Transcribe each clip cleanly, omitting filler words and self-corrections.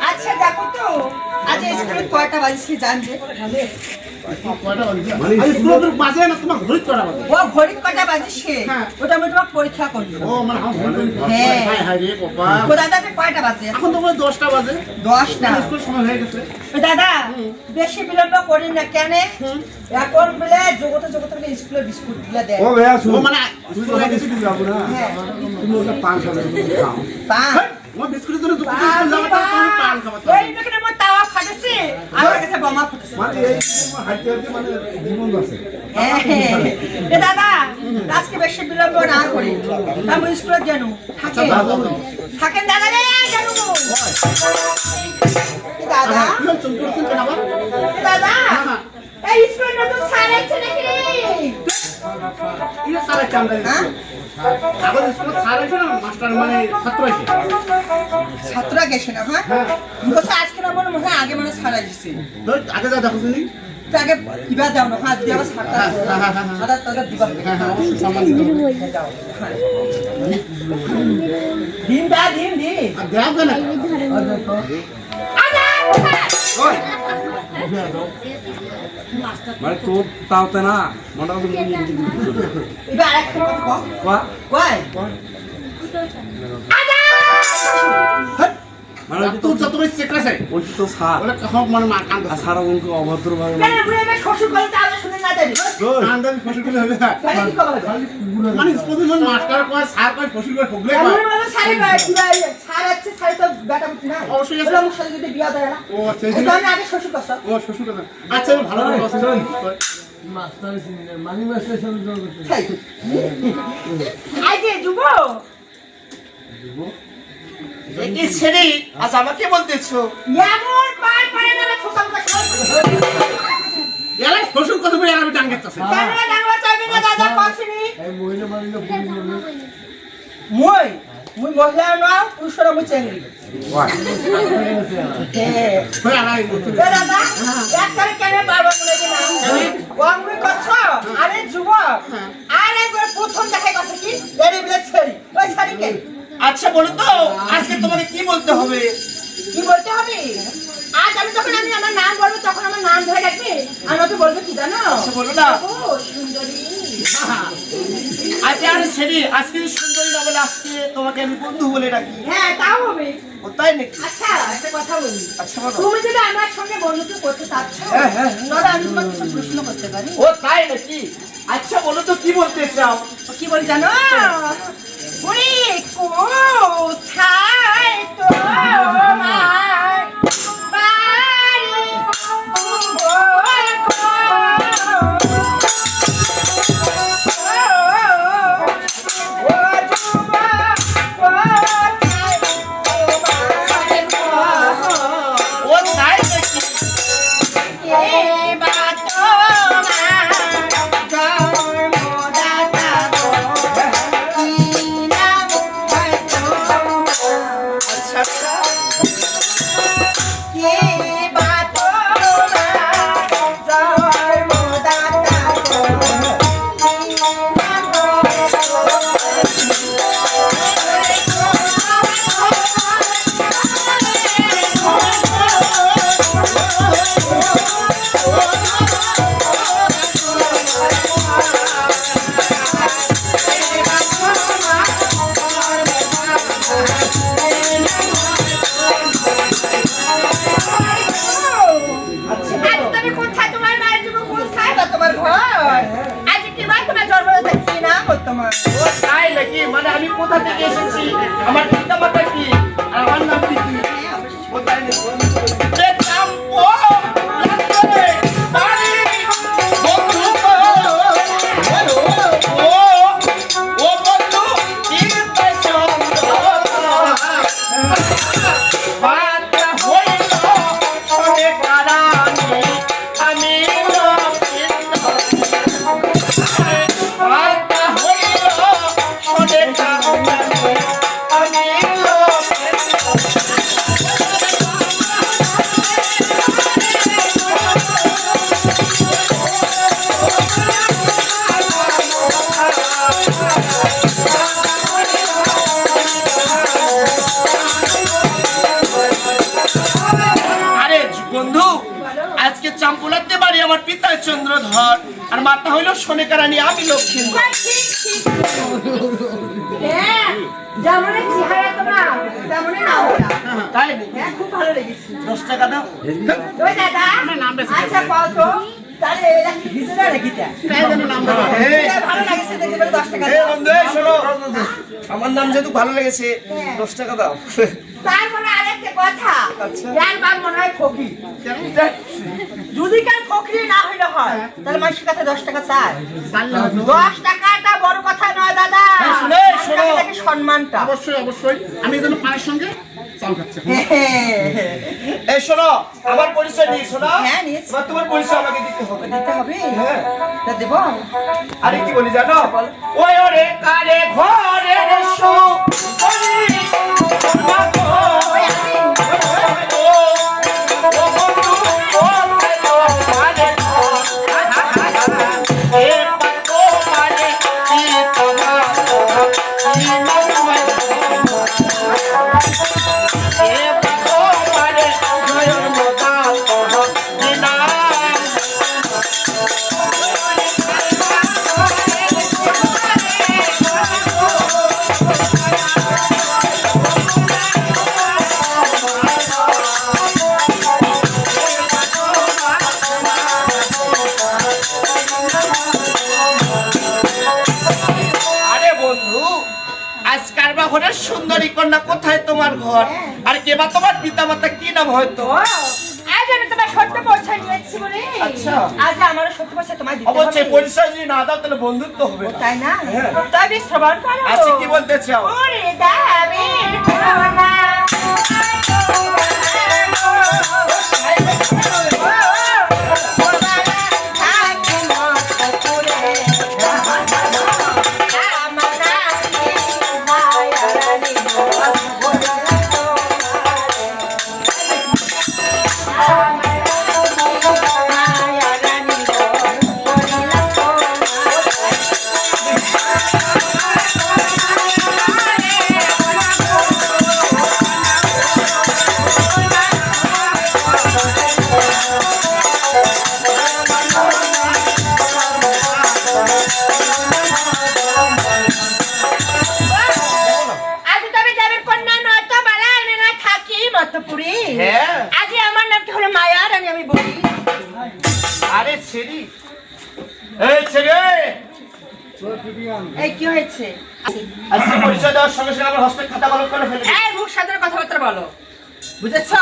আচ্ছা দেখো তো আজ স্কুলে কয়টা বাজে জানবে কটা বাজে ওটা আমি তোমাকে পরীক্ষা করবো দাদাকে কয়টা বাজে এখন তো 10টা বাজে 10টা স্কুল সময় হয়ে গেছে দাদা বেশি বিলম্ব করি না কেন এখন বলে জগতে জগতে স্কুলে বিস্কুট গুলা দেয় মানে তুমি ওটা পান খাবে পান বিস্কুটের জন্য পান খাবে আমার তাওয়া ফাটেছে আমার কাছে বোমা ফুটেছে মানে জীবন আছে দাদা আজকে বেশি বিলম্ব না করি আমি স্কুলে জানো থাকেন দাদা রে জানো দাদা দাদা এই স্কুলে নতুন স্যার আছে নাকি ইয়ে স্যার আছে আমরা আবার স্কুলে স্যার আছে না মাস্টার মানে ছাত্র আছে ছাত্ররা গেছে না হ্যাঁ বলছে আজকে না মনে হয় আগে মানে স্যার আসছে আগে যা দেখো শুনি আগে দিবা দাও না হাত দিয়ে আবার ছাড়তা আদা তাদা দিবা সামান দাও দিন দা দিন দি দাও কেন ওই মানে তোর তাওতে না মোটামুটি এবার আরেকটা কথা কই মানে তোর যত বেশি চেকরা আছে ওই তো স্যার ওরা কখন মানে মা কান আর স্যার ওকে অভদ্র ভাবে কেন বুড়ে মে শ্বশুর করে তাহলে শুনে না দেরি কান্দান ফসল করে হবে তাহলে কি করবে মানে স্কুলে মানে মাস্টার কয় স্যার কয় ফসল করে ঠকলে কয় বুড়ে মানে সারি বাই সার আছে সারি তো বেটা বুঝি না অবশ্যই আছে। ওরা মুখ সাথে যদি বিয়া দেয় না ও আচ্ছা এই তো আমি আগে শ্বশুর করছ ও শ্বশুর কথা আচ্ছা ভালো করে কথা মাস্টার মানি মাস্টার সাথে যোগ করতে আই যে যুব এই ছেড়ে আজ আমাকে বলতেছো এমন পায় পায় না ঠোকা ঠোকা এলা ফসল কথা বলে আমি ডাঙ্গাচ্ছি কেন ডাঙা চাইবে না দাদা কসনি এই মহিলা মানিলে পুলিশ বলবে মই মুই মহিলা না পুরুষের মুই চেঙ্গি ভাই আলাই দাদা এক করে কেন বারবার বলে দিনা ওয়াংরি কছ আরে যুবক আরে করে প্রথম দেখাই কথা কি এরে বিলে ছেড়ি ওই ছাড়ি কে আচ্ছা বলো তো আজকে তোমাকে কি বলতে হবে কি বলতে হবে আজ আমি যখন আমি আমার নাম বলবো তখন আমার নাম ধরে রাখবে আমাকে বলবে কি জানো আচ্ছা বলো না ও সুন্দরী আচ্ছা আরে ছেড়ে আজকে সুন্দরী না বলে আজকে তোমাকে আমি বন্ধু বলে ডাকি হ্যাঁ তাও হবে ও তাই নাকি আচ্ছা একটা কথা বলি আচ্ছা বলো তুমি যদি আমার সঙ্গে বন্ধুত্ব করতে চাচ্ছ তাহলে আমি তোমাকে কিছু প্রশ্ন করতে পারি ও তাই নাকি আচ্ছা বলো তো কি বলতে চাও কি বল জানো ওরে কোথায় তোমার বাড়ি ও ও তাই নাকি? মানে আমি কোথা থেকে এসেছি, আমার পিতা মাতা কি, আর আমার নাম কি? ও তাই নাকি? যে চাম্পো লাগবে বাড়ি বন্ধু গো। ও বন্ধু কি পাইছো বাতা হইল অনেক আরামে আমি বাতা হইল অনেক আরামে আমি আরে বন্ধু, আজকে চাম্পুলাতে বাড়ি আমার পিতা চন্দ্রধর, আর মাতা হইল সোনেকা রানী, আমি লক্ষ্মীন্দর। হ্যাঁ, যেমনই চেহারা তোমার, তেমনই নামটা। তাই নাকি? হ্যাঁ, খুব ভালো লেগেছে। 10 টাকা দাও। ওই দাদা, আচ্ছা কও তো, তাহলে এরা কি ভিজে নাকি তা? এই, এটা ভালো লাগছে দেখে বলে 10 টাকা এই দাও। বন্ধু, এই শোনো, আমার নাম যেহেতু ভালো লেগেছে, 10 টাকা দাও। তারপরে আরেকটা কথা, আচ্ছা। যার বাপ মনে হয় ফকির। যদি কার ফকির না হইলে হয়, তাহলে মানুষের কাছে 10 টাকা চায়। 10 টাকাটা বড় কথা নয় দাদা। এই শোনো, এই শোনো। টাকাটাকে সম্মানটা। অবশ্যই অবশ্যই, আমি এজন্য পায়ের সঙ্গে চাল খাচ্ছি। এই শোনো, আমার পরিচয় নিয়ে শোনো। হ্যাঁ, নিয়েছি। এবার তোমার পরিচয় আমাকে দিতে হবে। দিতে হবে? হ্যাঁ। তা দেবো? আরে কি বলি জানো? ওই ওরে কারে ঘরে এসো বলি মাগো, ওই আমি। ও বন্ধু কোথায় তোমারে ঘর? এ পাতো মানে কি তোমার কি নয়? এ পাতো মানে নয়ন মোদা কি নাম? আরে বন্ধু, আজকাল বা ঘরের সুন্দরী কন্যা, কোথায় তোমার ঘর, আর কে বা তোমার পিতা মাতা কি নাম হয়তো? ও, আজ আমি তোমার সত্য পরিচয় নিয়েছি বলে। আচ্ছা। আজ আমারও সত্য পরিচয় তোমায় দিতে অবশ্যই হবে। পরিচয় যদি না দাও তাহলে বন্ধুত্ব হবে না। তাই না? হ্যাঁ। তবে শ্রবণ করো। আচ্ছা, কি বলতে চাও? ওরে দামের করোনা। আজ তবে যাবের কন্যা নয় তো বালায় না থাকি মতপুরি। হ্যাঁ। আজ আমার নামটি হলো মায়া রানী, আমি বলি। আরে ছেড়ি, এই ছেড়ে, এই কি হয়েছে? আজকে পরিচয় দেওয়ার সঙ্গে সঙ্গে আমার হস্তে খাতা কলম করে ফেলে দিই। এই মুখ সাদের কথাবার্তা বলো, বুঝেছো?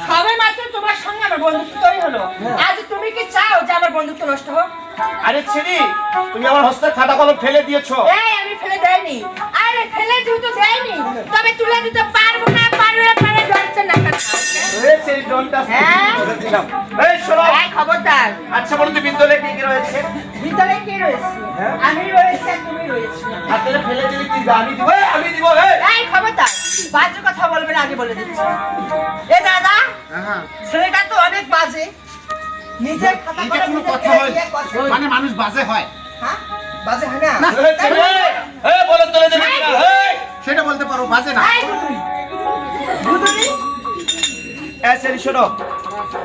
সবে মাত্র তোমার সঙ্গে আমার বন্ধুত্ব তৈরি হলো, আজ তুমি কি চাও যে আমার বন্ধুত্ব নষ্ট হোক? আরে ছেড়ি, তুমি আমার হস্তে খাতা কলম ফেলে দিয়েছো। এই আমি ফেলে দেয়নি। আরে ফেলে যেহেতু দেয়নি, তবে তুলে দিতে পারবো না, পারবে পারে ধরছে না কেন? এই ছেড়ি, ডনটা হ্যাঁ? দিলাম। এই শোনো, এই খবরদার, আচ্ছা বলো তো বিদ্যালয়ে কি কি রয়েছে? ভিতরে কে রয়েছে? আমি রয়েছি আর তুমি রয়েছে। হাতে ফেলে দিলে কি আমি দিব? আমি দিব। এই খবরদার, বাজে কথা বলবে না, আগে বলে দিচ্ছি। এ দাদা, হ্যাঁ, ছেলেটা তো অনেক বাজে। নিজের খাতা এটা কলম কোনো নিজে কথা ফেলে হয়? দিয়ে কথা- মানে মানুষ বাজে হয়? হ্যাঁ? বাজে হয় না? এই ছেড়ি, এই বলো চলে যাবে না। এই সেটা বলতে পারো, বাজে না। এই গুদুরি, গুদুরি, এই ছেড়ি শোনো,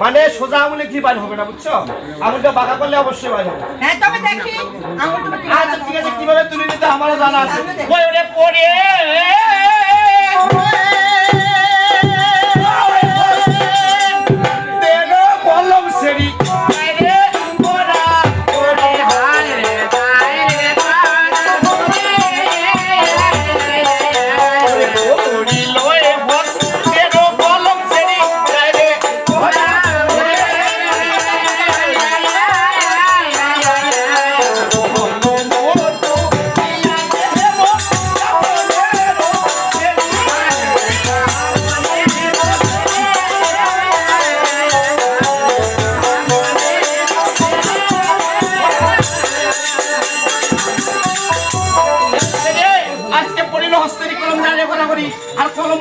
মানে সোজা আঙুলে কি বার হবে না, বুঝছো? আঙুলটা বাঁকা করলে অবশ্যই বার হবে। হ্যাঁ তবে দেখি আঙুল তুমি আচ্ছা ঠিক আছে, কিভাবে তুলে নিতে আমারও জানা আছে। ওই ওরে পড়ে দেলো কলম সেরি রে ওরা ওরে হায় রে হায় রে হায়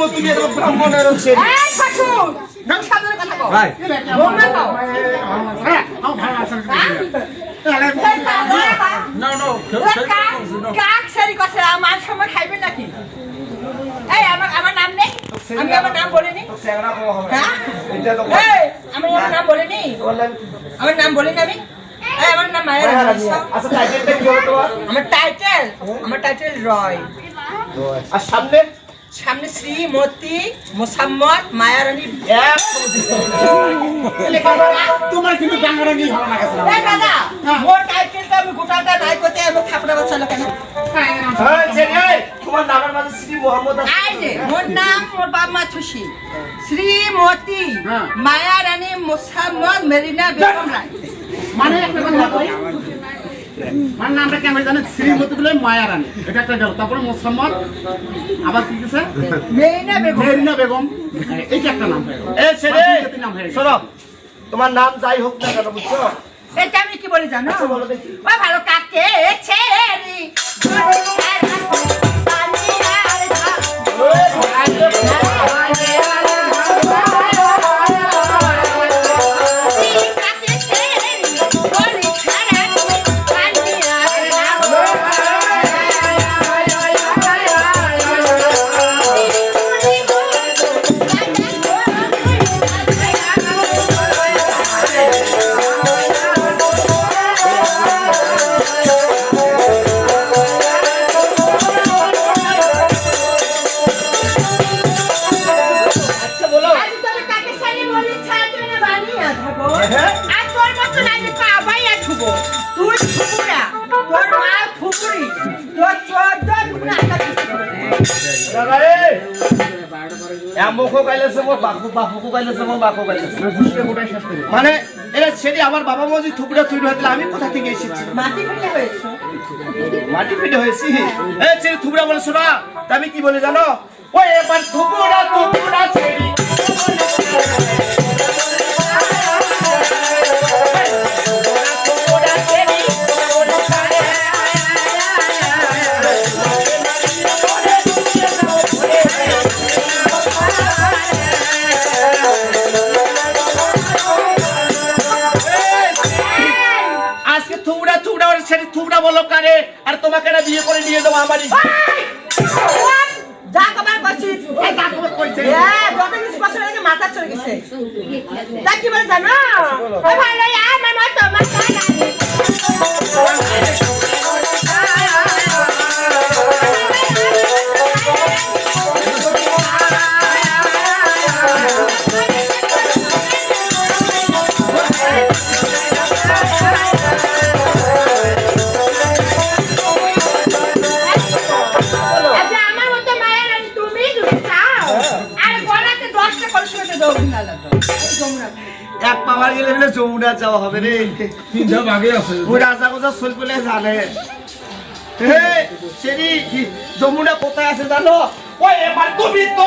ঘুমো তুমি এত ব্রাহ্মণের ছেলে এই শ্বশুর নাম সামনে কথা কও ভাই বলবে কও কাক সারি কথা আমার সময় খাইবে নাকি এই আমার নাম নেই আমি আমার নাম বলিনি চেংড়া কো হবে হ্যাঁ এটা তো এই আমি আমার নাম বলিনি বললেন আমার নাম বলিনি আমি এই আমার নাম মায়ের আচ্ছা টাইটেলটা কি হলো তোমার আমার টাইটেল রয় আর সামনে সামনে শ্রীমতী মোসাম্মদ মায়ারানী এক তোমার কিন্তু ডাঙ্গারাঙ্গি ভালো লাগাছে এই দাদা মোর টাইটেলটা আমি গোটাটা নাই করতে আমি থাপড়া বাচ্চা কেন এই ছেলে এই, তোমার নামের মাঝে শ্রী মোহাম্মদ আছে। আই যে মোর নাম মোর বাপ মা খুশি শ্রীমতী হ্যাঁ। মায়ারানী মোসাম্মদ মেরিনা বেগম রায় মানে একটা কথা কই মানে নামটা কেন জানেন শ্রীমতী বলে মায়া রানী এটা একটা গেল তারপরে মোসাম্মদ আবার কি আছে মেরিনা বেগম মেরিনা বেগম এইটা একটা নাম হয়ে গেল এই ছেলে নাম হয়ে গেল শোনো তোমার নাম যাই হোক না কেন বুঝছো এটা আমি কি বলি জানো বলো দেখি। ও ভালো কাকে ছেড়ি আচ্ছা বলো আজ তবে কাকে ছেড়ি বলি ছাড়তে না বানিয়ে থাকো হ্যাঁ? আর তোর মতো না যে কাবাইয়া থুবো তুই থুবুরা তোর মা থুবুরি তোর চোদ্দ টুকরা আটা দাদা এই মুখো গাইলেছে মোর বাপু গাইলেছে মোর বাপু গাইলেছে বুঝতে গোটাই শেষ করে মানে এরা ছেলে আমার বাবা মজি থুবড়া তৈরি হয়েছিল আমি কোথা থেকে এসেছি মাটি ফেলে হয়েছো মাটি পেটে হয়েছি এই ছেলে থুবড়া বলে শোনা তা আমি কি বলে জানো ওই এবার থুবড়া ছেড়ি আজকে থুবড়া ওর ছেলে থুবড়া বলো কারে আর তোমাকে না বিয়ে করে নিয়ে যাবো আমারই যা কবার করছিস এই কাজ করে কইছে যত কিছু বছর আগে মাথা চলে গেছে তা কি বলে জানো ওই ভালো আমার মতো মাথা আচ্ছা আমার মতো মায়ের রানী তুমি যদি চাও আর গলাতে 10টা কলসি হতে দাও না লাগতো তোমরা এক পাওয়ার গেলে বলে যমুনা যাওয়া হবে রে তিনটা বাকি আছে ওই রাজা কোথা সোল পেলে জানে হে সেরি যমুনা কোথায় আছে জানো ওই এবার তুমি তো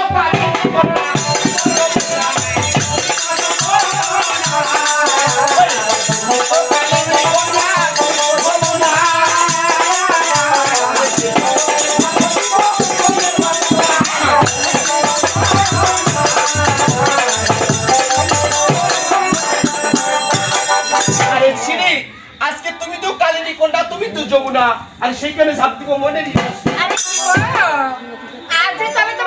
আরে ছিরি আজকে তুমি তো কালিনী কোনটা তুমি তো যমুনা আর সেইখানে ঝাঁপ দিব মনে নেই আরে কি গো? আজ যে তবে তো